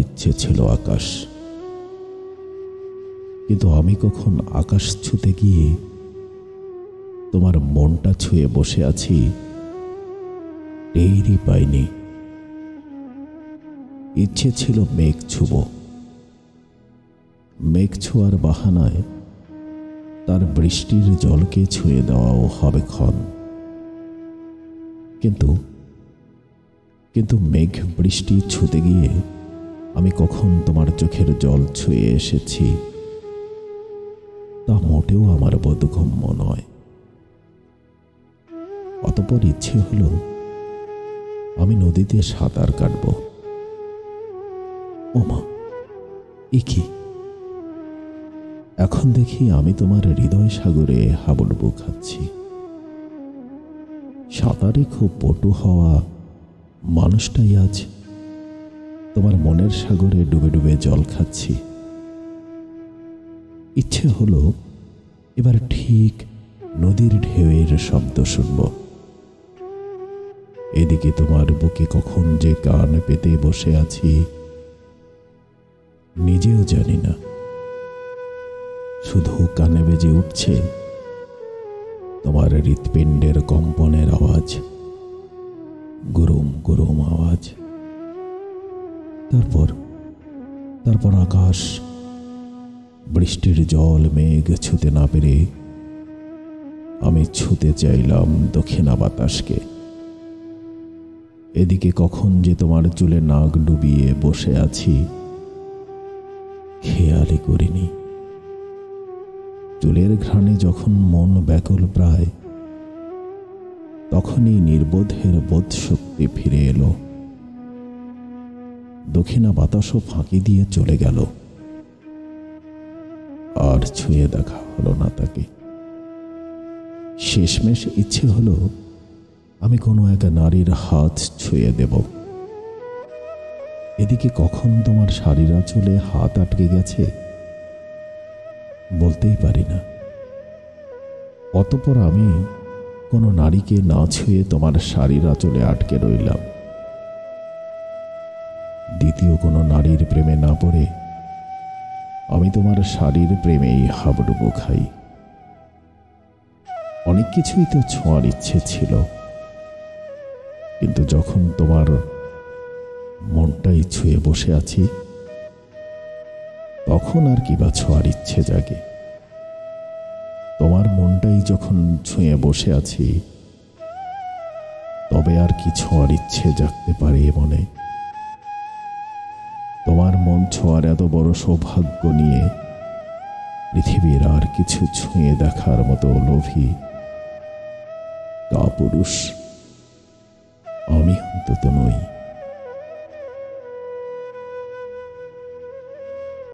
ইচ্ছে ছিল আকাশ, কিন্তু আমি কখন আকাশ ছুঁতে গিয়ে তোমার মনটা ছুঁয়ে বসে আছি টেরই পাইনি। ইচ্ছে ছিল মেঘ ছুঁব, মেঘ ছোঁয়ার বাহানায় তার বৃষ্টির জলকে ছুঁয়ে দেওয়াও হবে ক্ষণ। কিন্তু মেঘ বৃষ্টি ছুঁতে গিয়ে আমি কখন তোমার চোখের জল ছুঁয়ে এসেছি তা মোটেও আমার বোধগম্য নয়। অতঃপর ইচ্ছে হলো আমি নদীতে সাঁতার কাটব। ওমা, এ কি! এখন দেখি আমি তোমার হৃদয় সাগরে হাবুডুবু খাচ্ছি। সাঁতারে খুব পটু হওয়া মানুষটাই আজ তোমার মনের সাগরে ডুবে ডুবে জল খাচ্ছি। ইচ্ছে হলো এবার ঠিক নদীর ঢেউয়ের শব্দ শুনব। এদিকে তোমার বুকে কখন যে কান পেতে বসে আছি নিজেও জানি না। শুধু কানে বেজে উঠছে তোমার হৃৎপিণ্ডের কম্পনের আওয়াজ, গুরুম গুরুম আওয়াজ। তারপর আকাশ, বৃষ্টির জল মেঘ ছুঁতে না পেরে আমি ছুঁতে চাইলাম দক্ষিণা বাতাসকে। এদিকে কখন যে তোমার চুলে নাক ডুবিয়ে বসে আছি খেয়ালই করিনি। চুলের ঘ্রাণে যখন মন ব্যাকুল প্রায়, তখনই নির্বোধের বোধ শক্তি ফিরে এলো। দক্ষিণা বাতাসও ফাঁকি দিয়ে চলে গেল, আর ছুঁয়ে দেখা হলো না তাকে। শেষমেশ ইচ্ছে হলো আমি কোনো এক নারীর হাত ছুঁয়ে দেব। এদিকে কখন তোমার শাড়ির আঁচলে হাত আটকে গেছে বলতেই পারি না। অতঃপর আমি কোনো নারীকে না ছুঁয়ে তোমার শাড়ির আঁচলে আটকে রইলাম। দ্বিতীয় কোনো নারীর প্রেমে না পড়ে আমি তোমার শাড়ির প্রেমেই হাবুডুবু খাই। অনেক কিছুই তো ছোঁয়ার ইচ্ছে ছিল, কিন্তু যখন তোমার মনটাই ছুঁয়ে বসে আছি তখন আর কি বা ছোঁয়ার ইচ্ছে জাগে। তোমার মনটাই যখন ছুঁয়ে বসে আছি তবে আর কি ছোঁয়ার ইচ্ছে জাগতে পারে মনে? তোমার মন ছোঁয়ার এত বড় সৌভাগ্য নিয়ে পৃথিবীর আর কিছু ছুঁয়ে দেখার মতো লোভী কাপুরুষ আমি অন্তত নই।